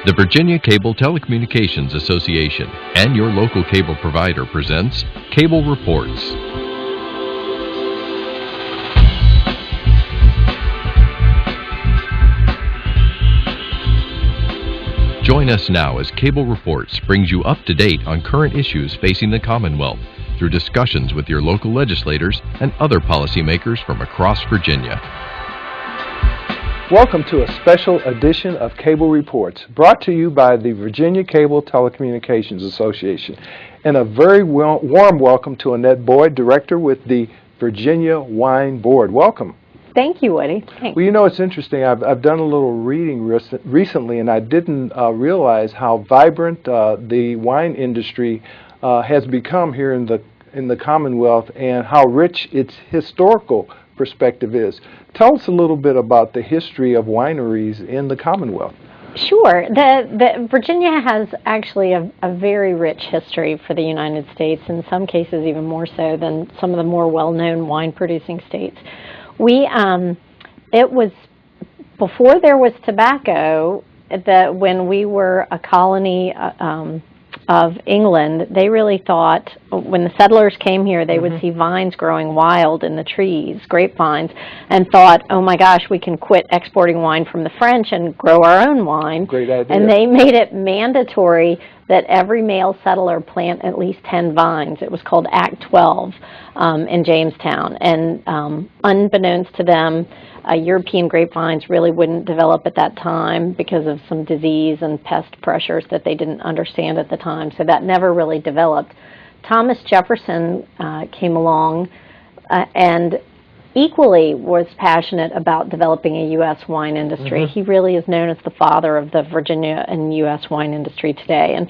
The Virginia Cable Telecommunications Association and your local cable provider presents Cable Reports. Join us now as Cable Reports brings you up to date on current issues facing the Commonwealth through discussions with your local legislators and other policymakers from across Virginia. Welcome to a special edition of Cable Reports, brought to you by the Virginia Cable Telecommunications Association. And a very warm welcome to Annette Boyd, Director with the Virginia Wine Board. Welcome. Thank you, Woody. Thanks. Well, you know, it's interesting. I've done a little reading recently, and I didn't realize how vibrant the wine industry has become here in the Commonwealth, and how rich its historical perspective is. Tell us a little bit about the history of wineries in the Commonwealth. Sure. Virginia has actually a very rich history for the United States, in some cases even more so than some of the more well-known wine-producing states. It was before there was tobacco, when we were a colony of England, they really thought, when the settlers came here, they would see vines growing wild in the trees, grapevines, and thought, oh my gosh, we can quit exporting wine from the French and grow our own wine. Great idea. And they made it mandatory that every male settler plant at least 10 vines. It was called Act 12 in Jamestown. And unbeknownst to them, European grapevines really wouldn't develop at that time because of some disease and pest pressures that they didn't understand at the time. So that never really developed. Thomas Jefferson came along and equally was passionate about developing a U.S. wine industry. He really is known as the father of the Virginia and U.S. wine industry today, and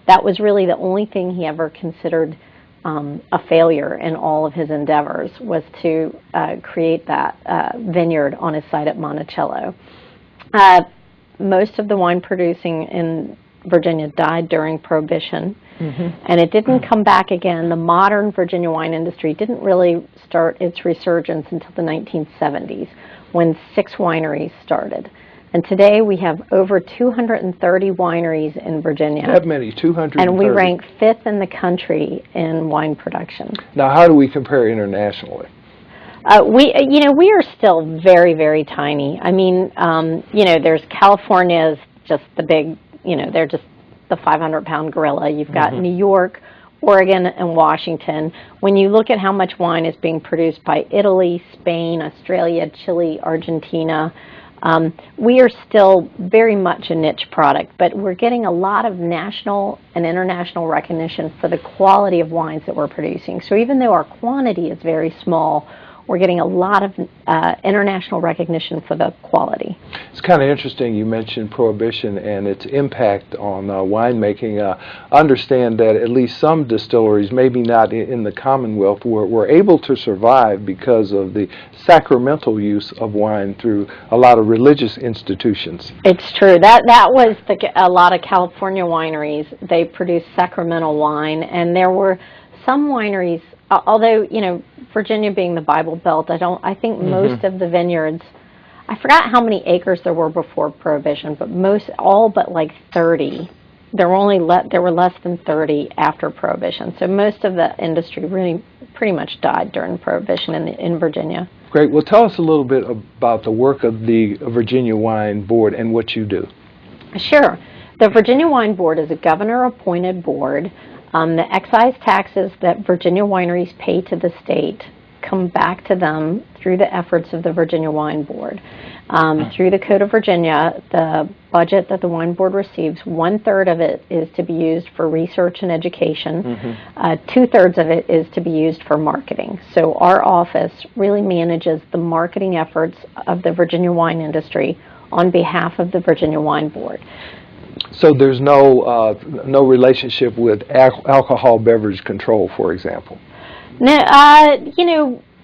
that was really the only thing he ever considered a failure in all of his endeavors, was to create that vineyard on his site at Monticello. Most of the wine producing in Virginia died during Prohibition, and it didn't come back again. The modern Virginia wine industry didn't really start its resurgence until the 1970s, when 6 wineries started. And today we have over 230 wineries in Virginia. That many, 230. And we rank 5th in the country in wine production. Now, how do we compare internationally? We are still very, very tiny. I mean, there's California is just the big, they're just the 500-pound gorilla. You've got New York, Oregon, and Washington. When you look at how much wine is being produced by Italy, Spain, Australia, Chile, Argentina, we are still very much a niche product, but we're getting a lot of national and international recognition for the quality of wines that we're producing. So even though our quantity is very small, we're getting a lot of international recognition for the quality. It's kind of interesting you mentioned Prohibition and its impact on winemaking. Understand that at least some distilleries, maybe not in the Commonwealth, were able to survive because of the sacramental use of wine through a lot of religious institutions. It's true. That was a lot of California wineries. They produced sacramental wine, and there were some wineries, although, Virginia being the Bible Belt, I think most of the vineyards, I forgot how many acres there were before Prohibition, but all but like 30. There were less than 30 after Prohibition. So most of the industry really pretty much died during Prohibition in Virginia. Great. Well, tell us a little bit about the work of the Virginia Wine Board and what you do. Sure. The Virginia Wine Board is a governor-appointed board. The excise taxes that Virginia wineries pay to the state come back to them through the efforts of the Virginia Wine Board. Through the Code of Virginia, the budget that the Wine Board receives, 1/3 of it is to be used for research and education. 2/3 of it is to be used for marketing. So our office really manages the marketing efforts of the Virginia wine industry on behalf of the Virginia Wine Board. So there's no relationship with alcohol beverage control, for example? No,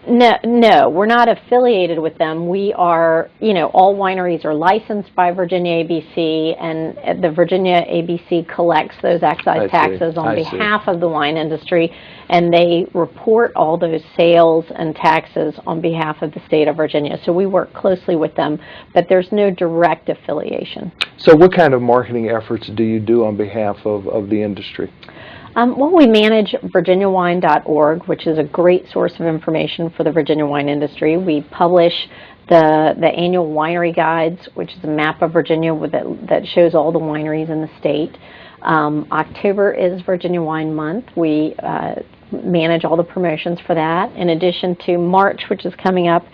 No, we're not affiliated with them. We are, all wineries are licensed by Virginia ABC, and the Virginia ABC collects those excise taxes on behalf of the wine industry, and they report all those sales and taxes on behalf of the state of Virginia. So we work closely with them, but there's no direct affiliation. So what kind of marketing efforts do you do on behalf of the industry? Well, we manage virginiawine.org, which is a great source of information for the Virginia wine industry. We publish the annual winery guides, which is a map of Virginia that shows all the wineries in the state. October is Virginia Wine Month. We manage all the promotions for that. In addition to March, which is coming up,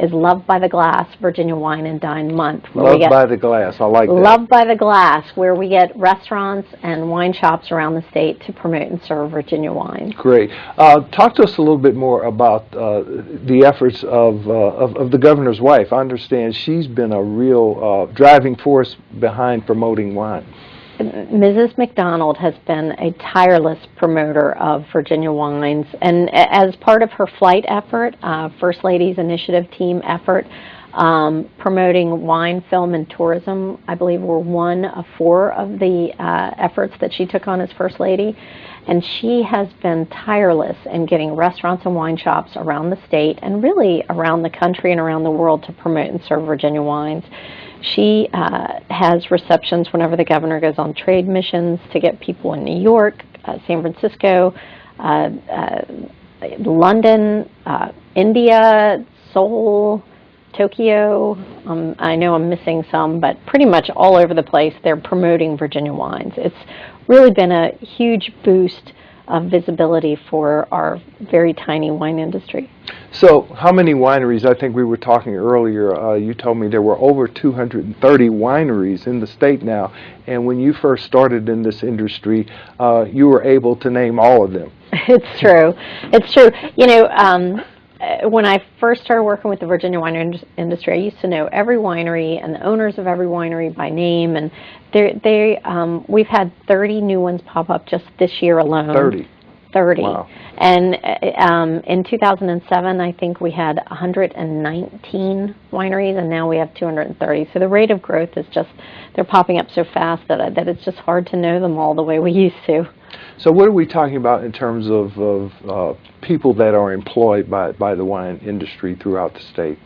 is Love by the Glass, Virginia Wine and Dine Month. Love by the Glass, I like that. Love by the Glass, where we get restaurants and wine shops around the state to promote and serve Virginia wines. Great. Talk to us a little bit more about the efforts of the governor's wife. I understand she's been a real driving force behind promoting wine. Mrs. McDonald has been a tireless promoter of Virginia wines, and as part of her flight effort, First Lady's Initiative team effort, promoting wine, film, and tourism, I believe were one of 4 of the efforts that she took on as First Lady. And she has been tireless in getting restaurants and wine shops around the state and really around the country and around the world to promote and serve Virginia wines. She has receptions whenever the governor goes on trade missions to get people in New York, San Francisco, London, India, Seoul, Tokyo. I know I'm missing some, but pretty much all over the place they're promoting Virginia wines. It's really been a huge boost of visibility for our very tiny wine industry. So how many wineries? I think we were talking earlier, you told me there were over 230 wineries in the state now, and when you first started in this industry, you were able to name all of them. It's true. It's true. When I first started working with the Virginia wine industry, I used to know every winery and the owners of every winery by name, and we've had 30 new ones pop up just this year alone. 30. Wow. And in 2007, I think we had 119 wineries, and now we have 230. So the rate of growth is they're popping up so fast that it's just hard to know them all the way we used to. So what are we talking about in terms of people that are employed by the wine industry throughout the state?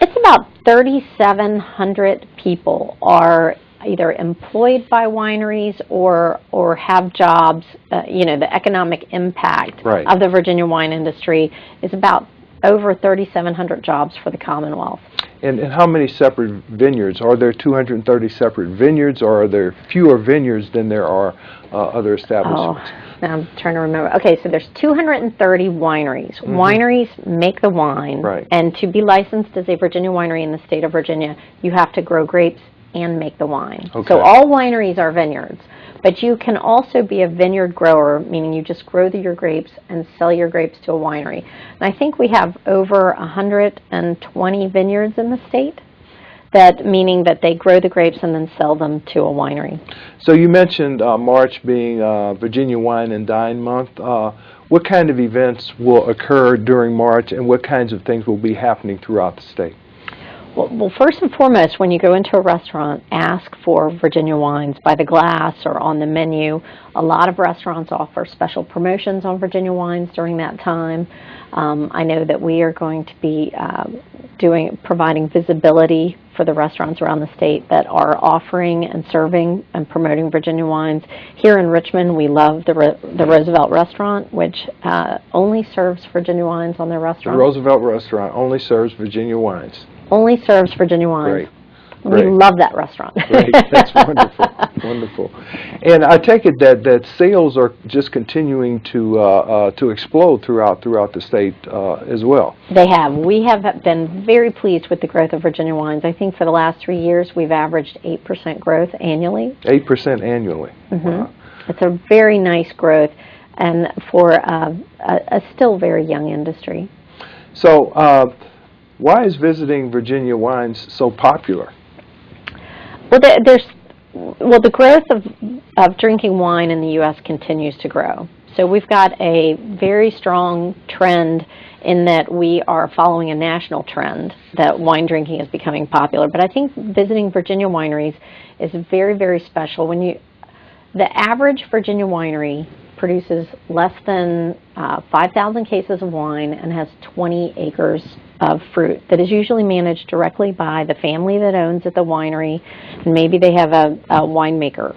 It's about 3,700 people are either employed by wineries or have jobs. The economic impact of the Virginia wine industry is about over 3,700 jobs for the Commonwealth. And how many separate vineyards? Are there 230 separate vineyards, or are there fewer vineyards than there are other establishments? Now I'm trying to remember. Okay, so there's 230 wineries. Mm-hmm. Wineries make the wine, and to be licensed as a Virginia winery in the state of Virginia, you have to grow grapes and make the wine. Okay. So all wineries are vineyards, but you can also be a vineyard grower, meaning you just grow your grapes and sell your grapes to a winery. And I think we have over 120 vineyards in the state, meaning that they grow the grapes and then sell them to a winery. So you mentioned March being Virginia Wine and Dine Month. What kind of events will occur during March, and what kinds of things will be happening throughout the state? Well, first and foremost, when you go into a restaurant, ask for Virginia wines by the glass or on the menu. A lot of restaurants offer special promotions on Virginia wines during that time. I know that we are going to be providing visibility for the restaurants around the state that are offering and serving and promoting Virginia wines. Here in Richmond, we love the Roosevelt Restaurant, which only serves Virginia wines on their restaurant. The Roosevelt Restaurant only serves Virginia wines. Only serves Virginia wines. Great. We love that restaurant. Great. That's wonderful. Wonderful. And I take it that sales are just continuing to explode throughout the state as well. They have. We have been very pleased with the growth of Virginia wines. I think for the last 3 years we've averaged 8% growth annually. 8% annually. Mm-hmm. Wow. It's a very nice growth, and for a still very young industry. So why is visiting Virginia wines so popular? Well, the growth of drinking wine in the U.S. continues to grow. So we've got a very strong trend in that we are following a national trend that wine drinking is becoming popular. But I think visiting Virginia wineries is very, very special. The average Virginia winery produces less than 5,000 cases of wine and has 20 acres of fruit that is usually managed directly by the family that owns at the winery, and maybe they have a winemaker.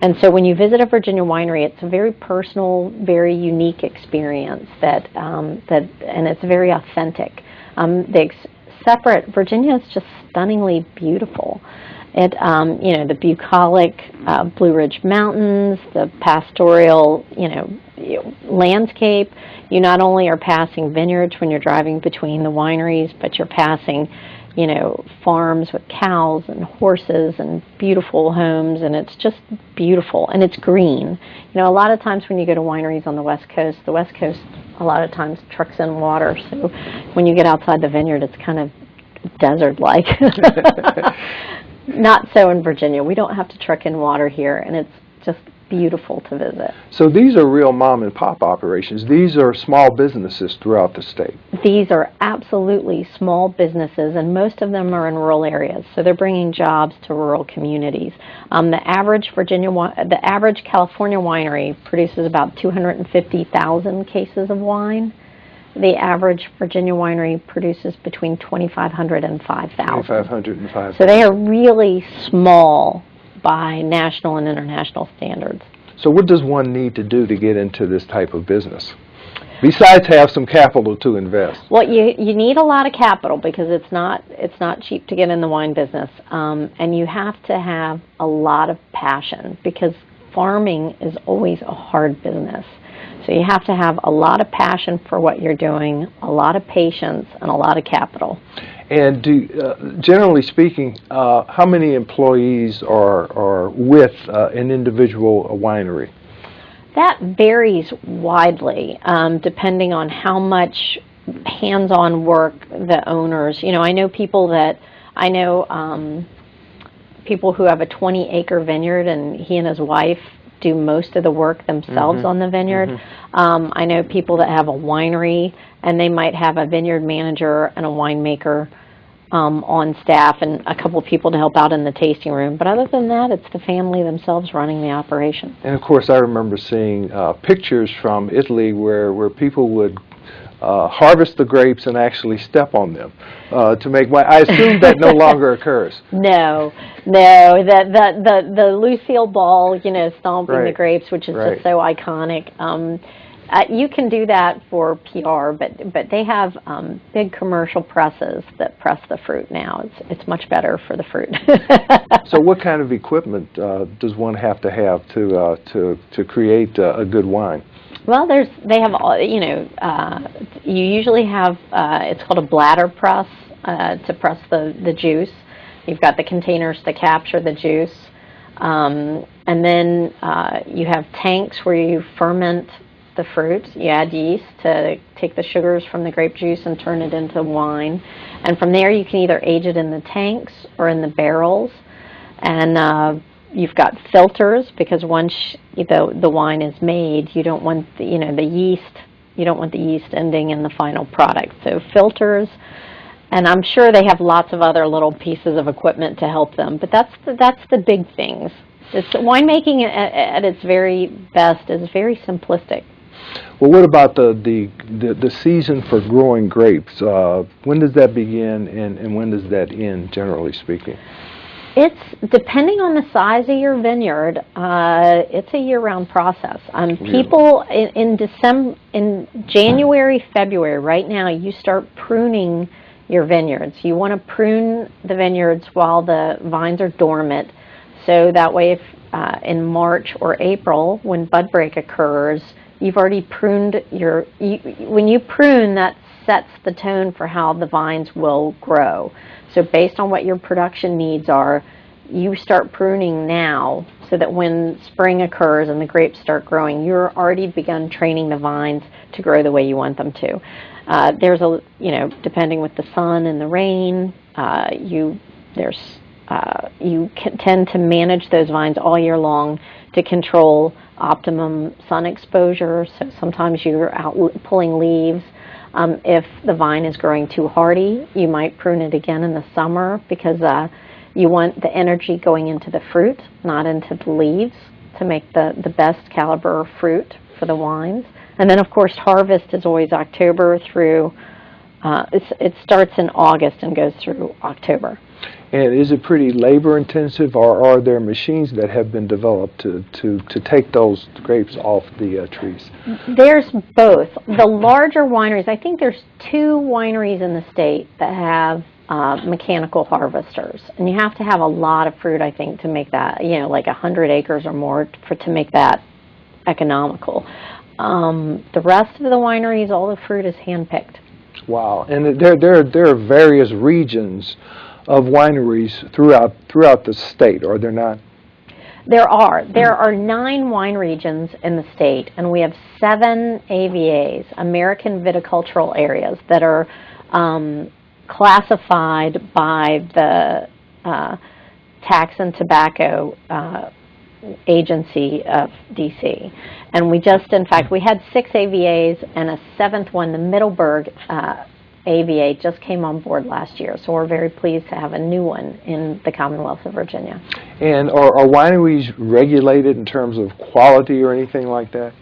And so when you visit a Virginia winery, it's a very personal, very unique experience and it's very authentic. Virginia is just stunningly beautiful. The bucolic Blue Ridge Mountains, the pastoral, landscape. You not only are passing vineyards when you're driving between the wineries, but you're passing, farms with cows and horses and beautiful homes, and it's just beautiful, and it's green. A lot of times when you go to wineries on the West Coast, a lot of times trucks in water, so when you get outside the vineyard, it's kind of desert-like. Not so in Virginia. We don't have to truck in water here, and it's just beautiful to visit. So these are real mom and pop operations. These are small businesses throughout the state. These are absolutely small businesses, and most of them are in rural areas. So they're bringing jobs to rural communities. The average California winery produces about 250,000 cases of wine. The average Virginia winery produces between 2,500 and 5,000. 2,500 and 5,000. So they are really small by national and international standards. So what does one need to do to get into this type of business? Besides have some capital to invest. Well, you need a lot of capital because it's not cheap to get in the wine business. And you have to have a lot of passion because farming is always a hard business. So you have to have a lot of passion for what you're doing, a lot of patience, and a lot of capital. And generally speaking, how many employees are with an individual winery? That varies widely, depending on how much hands-on work the owners. I know people who have a 20-acre vineyard, and he and his wife do most of the work themselves on the vineyard. Mm-hmm. I know people that have a winery, and they might have a vineyard manager and a winemaker on staff and a couple of people to help out in the tasting room. But other than that, it's the family themselves running the operation. And, of course, I remember seeing pictures from Italy where people would harvest the grapes and actually step on them to make wine. I assume that no longer occurs. No. The Lucille Ball, stomping the grapes, which is just so iconic. You can do that for PR, but they have big commercial presses that press the fruit now. It's much better for the fruit. So what kind of equipment does one have to create a good wine? Well, you usually have, it's called a bladder press to press the juice. You've got the containers to capture the juice. And then you have tanks where you ferment the fruit. You add yeast to take the sugars from the grape juice and turn it into wine. And from there you can either age it in the tanks or in the barrels. And you've got filters because once the wine is made, you don't want the yeast ending in the final product. So filters, and I'm sure they have lots of other little pieces of equipment to help them. But that's the big things. Winemaking at its very best is very simplistic. Well, what about the season for growing grapes? When does that begin and when does that end, generally speaking? It's depending on the size of your vineyard. It's a year-round process. People in January, February, right now, you start pruning your vineyards. You want to prune the vineyards while the vines are dormant, so that way, if in March or April, when bud break occurs, you've already pruned when you prune, that sets the tone for how the vines will grow. So based on what your production needs are, you start pruning now so that when spring occurs and the grapes start growing, you're already begun training the vines to grow the way you want them to. Depending with the sun and the rain, there's you tend to manage those vines all year long to control optimum sun exposure. So sometimes you're out pulling leaves. If the vine is growing too hardy, you might prune it again in the summer because you want the energy going into the fruit, not into the leaves, to make the best caliber fruit for the wines. And then, of course, harvest is always October through, it starts in August and goes through October. And is it pretty labor intensive, or are there machines that have been developed to take those grapes off the trees? There's both. The larger wineries, I think there's 2 wineries in the state that have mechanical harvesters. And you have to have a lot of fruit, I think, to make that, like 100 acres or more to make that economical. The rest of the wineries, all the fruit is hand-picked. Wow. And there are various regions of wineries throughout the state, are there not? There are. There are 9 wine regions in the state, and we have 7 AVAs, American Viticultural Areas, that are classified by the Tax and Tobacco Agency of D.C. And we just, in fact, we had 6 AVAs and a 7th one, the Middleburg AVA, just came on board last year. So we're very pleased to have a new one in the Commonwealth of Virginia. And are wineries regulated in terms of quality or anything like that?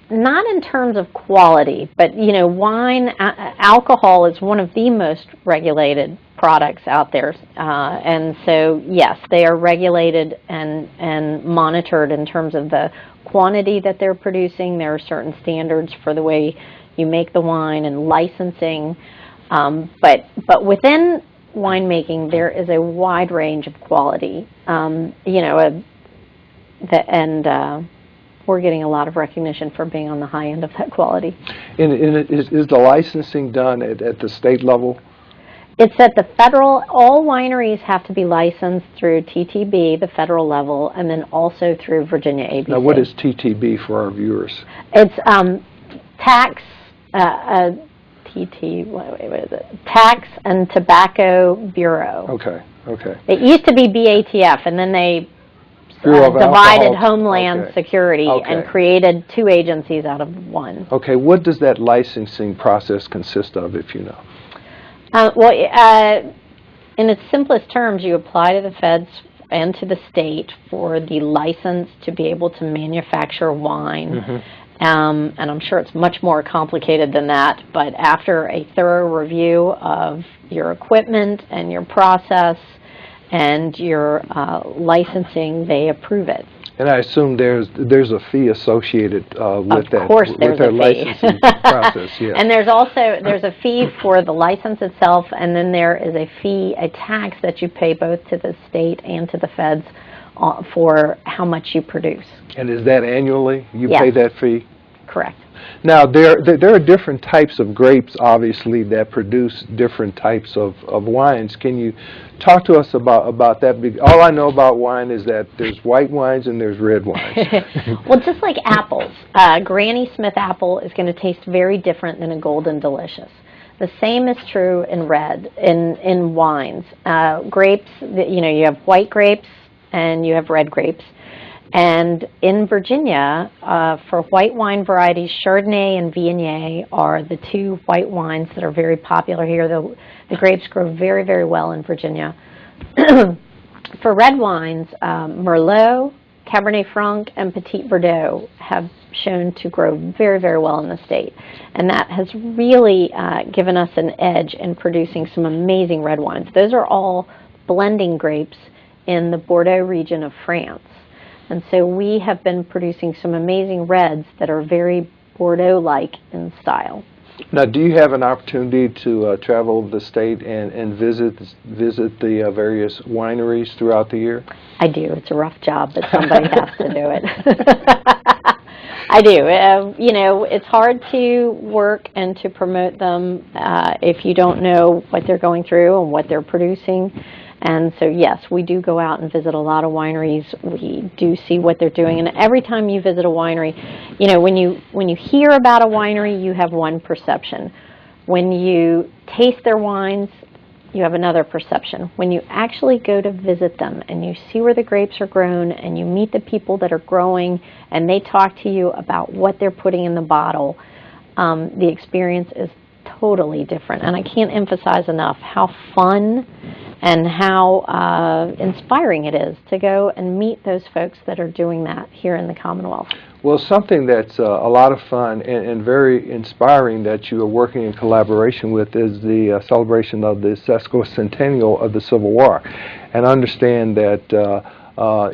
Not in terms of quality, but wine, alcohol is one of the most regulated products out there, and so yes, they are regulated and monitored in terms of the quantity that they're producing. There are certain standards for the way you make the wine and licensing, but within winemaking there is a wide range of quality, we're getting a lot of recognition for being on the high end of that quality. And is the licensing done at the state level? It's at the federal. All wineries have to be licensed through TTB, the federal level, and then also through Virginia ABC. Now, what is TTB for our viewers? It's Tax Tax and Tobacco Bureau. Okay. It used to be BATF, and then they divided Homeland Security and created 2 agencies out of 1. Okay, what does that licensing process consist of, if you know? In its simplest terms, you apply to the feds and to the state for the license to be able to manufacture wine. Mm-hmm. And I'm sure it's much more complicated than that, but after a thorough review of your equipment and your process and your licensing, they approve it. And I assume there's a fee associated with that. Of course, there's a fee. Licensing process, yes. And there's a fee for the license itself, and then there is a tax that you pay both to the state and to the feds for how much you produce. And is that annually? You Yes. pay that fee? Correct. Now, there are different types of grapes, obviously, that produce different types of wines. Can you talk to us about that? All I know about wine is that there's white wines and there's red wines. Well, just like apples, Granny Smith apple is going to taste very different than a Golden Delicious. The same is true in wines. Grapes, you have white grapes and you have red grapes. And in Virginia, for white wine varieties, Chardonnay and Viognier are the 2 white wines that are very popular here. The grapes grow very, very well in Virginia. For red wines, Merlot, Cabernet Franc, and Petit Verdot have shown to grow very, very well in the state. And that has really given us an edge in producing some amazing red wines. Those are all blending grapes in the Bordeaux region of France. And so we have been producing some amazing reds that are very Bordeaux-like in style. Now, do you have an opportunity to travel the state and visit the various wineries throughout the year? I do. It's a rough job, but somebody has to do it. I do. It's hard to work and to promote them if you don't know what they're going through and what they're producing. And so, yes, we do go out and visit a lot of wineries. We do see what they're doing. And every time you visit a winery, when you hear about a winery, you have one perception. When you taste their wines, you have another perception. When you actually go to visit them and you see where the grapes are grown and you meet the people that are growing and they talk to you about what they're putting in the bottle, the experience is totally different. And I can't emphasize enough how fun and how inspiring it is to go and meet those folks that are doing that here in the Commonwealth. Well, something that's a lot of fun and very inspiring that you are working in collaboration with is the celebration of the sesquicentennial of the Civil War. And I understand that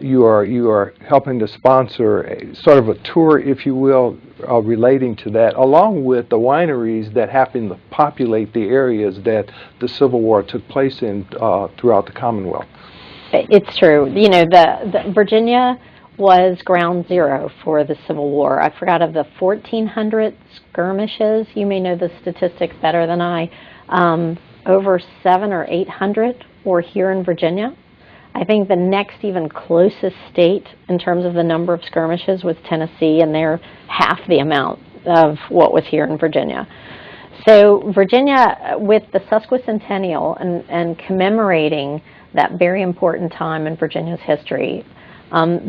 you are helping to sponsor sort of a tour, if you will, relating to that, along with the wineries that happen to populate the areas that the Civil War took place in throughout the Commonwealth. It's true. You know, the Virginia was ground zero for the Civil War. I forgot of the 1,400 skirmishes. You may know the statistics better than I. Over 700 or 800 were here in Virginia. I think the next even closest state in terms of the number of skirmishes was Tennessee, and they're half the amount of what was here in Virginia. So Virginia, with the sesquicentennial and commemorating that very important time in Virginia's history,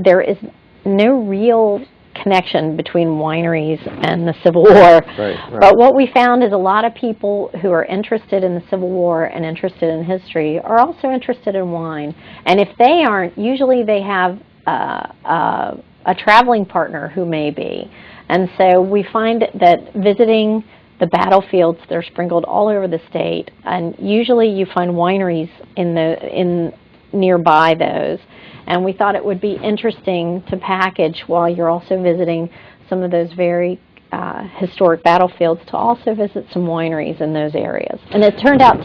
there is no real connection between wineries and the Civil War. Right. But what we found is a lot of people who are interested in the Civil War and interested in history are also interested in wine. And if they aren't, usually they have a traveling partner who may be. And so we find that visiting the battlefields, they're sprinkled all over the state, and usually you find wineries in nearby those. And we thought it would be interesting to package while you're also visiting some of those very historic battlefields to also visit some wineries in those areas. And it's turned out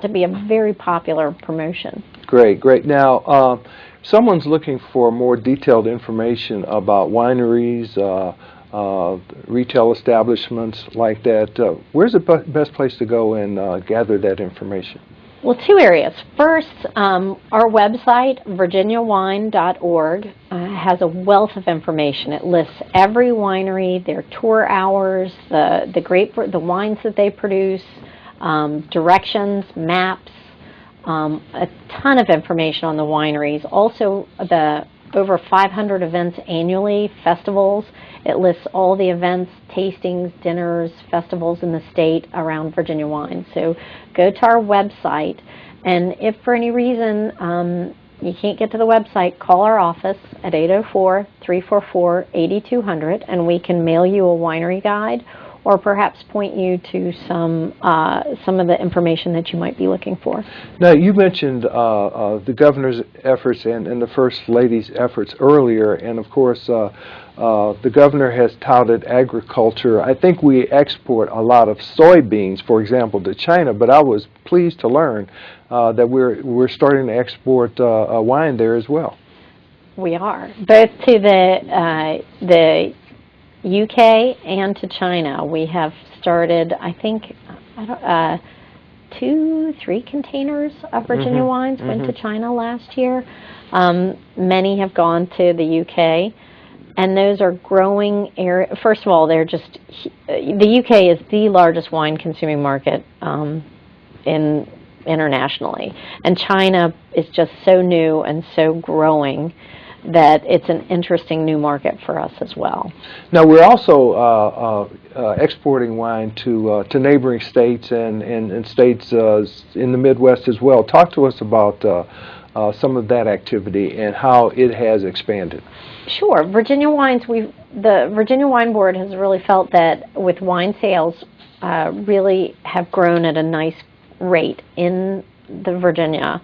to be a very popular promotion. Great, great. Now, someone's looking for more detailed information about wineries, retail establishments like that. Where's the best place to go and gather that information? Well, two areas. First, our website, virginiawine.org, has a wealth of information. It lists every winery, their tour hours, the wines that they produce, directions, maps, a ton of information on the wineries. Also, the over 500 events annually, festivals. It lists all the events, tastings, dinners, festivals in the state around Virginia wine. So go to our website, and if for any reason you can't get to the website, call our office at 804-344-8200, and we can mail you a winery guide or perhaps point you to some of the information that you might be looking for. Now, you mentioned the governor's efforts and the First Lady's efforts earlier, and of course the governor has touted agriculture. I think we export a lot of soybeans, for example, to China, but I was pleased to learn that we're starting to export wine there as well. We are, both to the UK and to China. We have started, I think, 2-3 containers of Virginia wines went to China last year. Many have gone to the UK, and those are growing area. First of all, they're just, the UK is the largest wine consuming market internationally, and China is just so new and so growing that it's an interesting new market for us as well. Now, we're also exporting wine to neighboring states and states in the Midwest as well. Talk to us about some of that activity and how it has expanded. Sure. Virginia wines, the Virginia Wine Board has really felt that with wine sales really have grown at a nice rate in the Virginia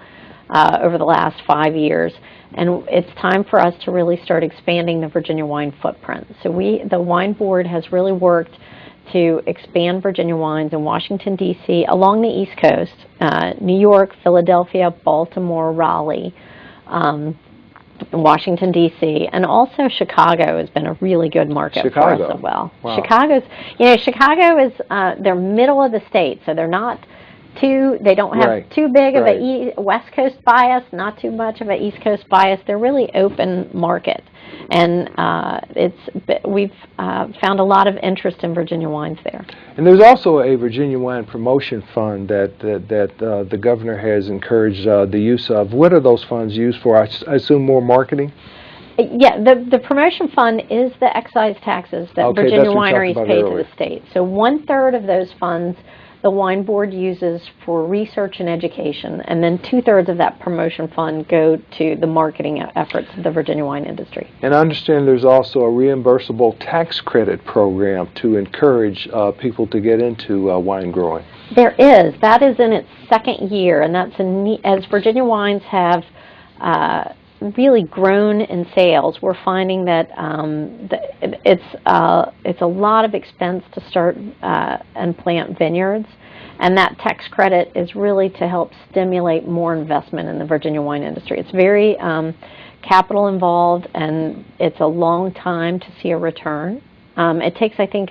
over the last 5 years. And it's time for us to really start expanding the Virginia wine footprint. So the Wine Board has really worked to expand Virginia wines in Washington, D.C., along the East Coast, New York, Philadelphia, Baltimore, Raleigh, Washington, D.C., and also Chicago has been a really good market for us as well. Wow. Chicago is, they're middle of the state, so they're not they don't have too big of a West Coast bias, not too much of an East Coast bias. They're really open market. And we've found a lot of interest in Virginia wines there. And there's also a Virginia Wine Promotion Fund that the governor has encouraged the use of. What are those funds used for? I assume more marketing? Yeah, the promotion fund is the excise taxes that Virginia wineries pay to the state. So 1/3 of those funds the wine board uses for research and education, and then 2/3 of that promotion fund go to the marketing efforts of the Virginia wine industry. And I understand there's also a reimbursable tax credit program to encourage people to get into wine growing. There is. That is in its second year, and that's as Virginia wines have really grown in sales. We're finding that it's a lot of expense to start and plant vineyards, and that tax credit is really to help stimulate more investment in the Virginia wine industry. It's very capital involved, and it's a long time to see a return. It takes, I think,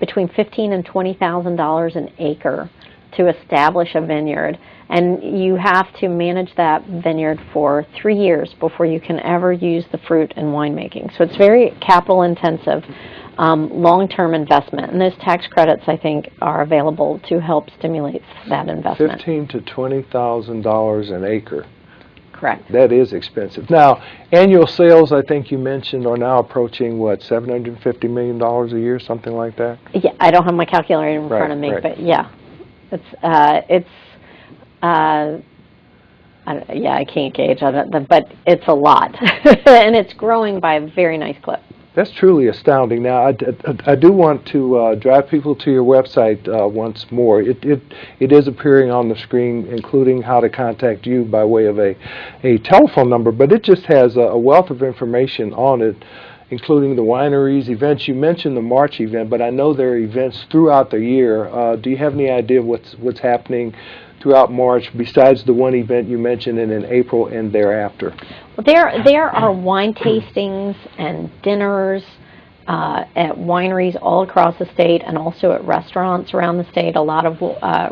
between $15,000 and $20,000 an acre to establish a vineyard, and you have to manage that vineyard for 3 years before you can ever use the fruit in winemaking. So it's very capital intensive, long-term investment, and those tax credits, I think, are available to help stimulate that investment. $15,000 to $20,000 an acre. Correct. That is expensive. Now, annual sales, I think you mentioned, are now approaching, what, $750 million a year, something like that? Yeah, I don't have my calculator in front of me, but yeah. I can't gauge on it, but it's a lot, and it's growing by a very nice clip. That's truly astounding. Now, I do want to drive people to your website once more. It is appearing on the screen, including how to contact you by way of a telephone number, but it just has a wealth of information on it, including the wineries, events. You mentioned the March event, but I know there are events throughout the year. Do you have any idea what's happening throughout March besides the one event you mentioned and in April and thereafter? Well, there are wine tastings and dinners at wineries all across the state, and also at restaurants around the state. A lot of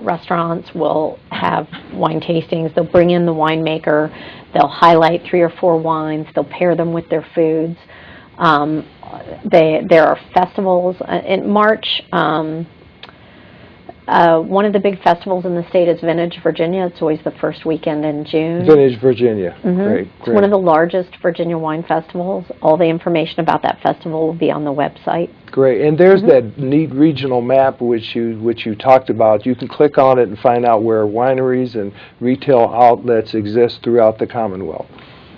restaurants will have wine tastings. They'll bring in the winemaker. They'll highlight 3 or 4 wines. They'll pair them with their foods. There are festivals in March. One of the big festivals in the state is Vintage Virginia. It's always the first weekend in June. Vintage Virginia. Mm-hmm. Great. It's one of the largest Virginia wine festivals. All the information about that festival will be on the website. Great. And there's that neat regional map which you talked about. You can click on it and find out where wineries and retail outlets exist throughout the Commonwealth.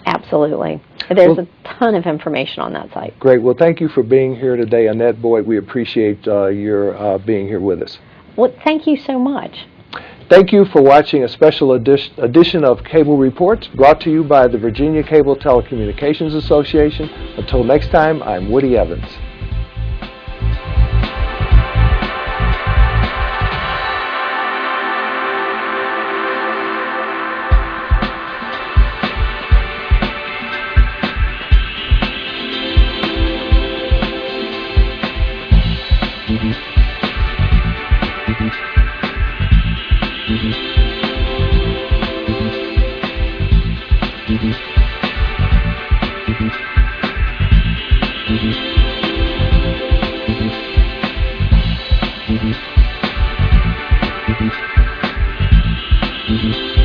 Absolutely. There's a ton of information on that site. Great. Well, thank you for being here today, Annette Boyd. We appreciate your being here with us. Well, thank you so much. Thank you for watching a special edition of Cable Reports, brought to you by the Virginia Cable Telecommunications Association. Until next time, I'm Woody Evans. Mm-hmm.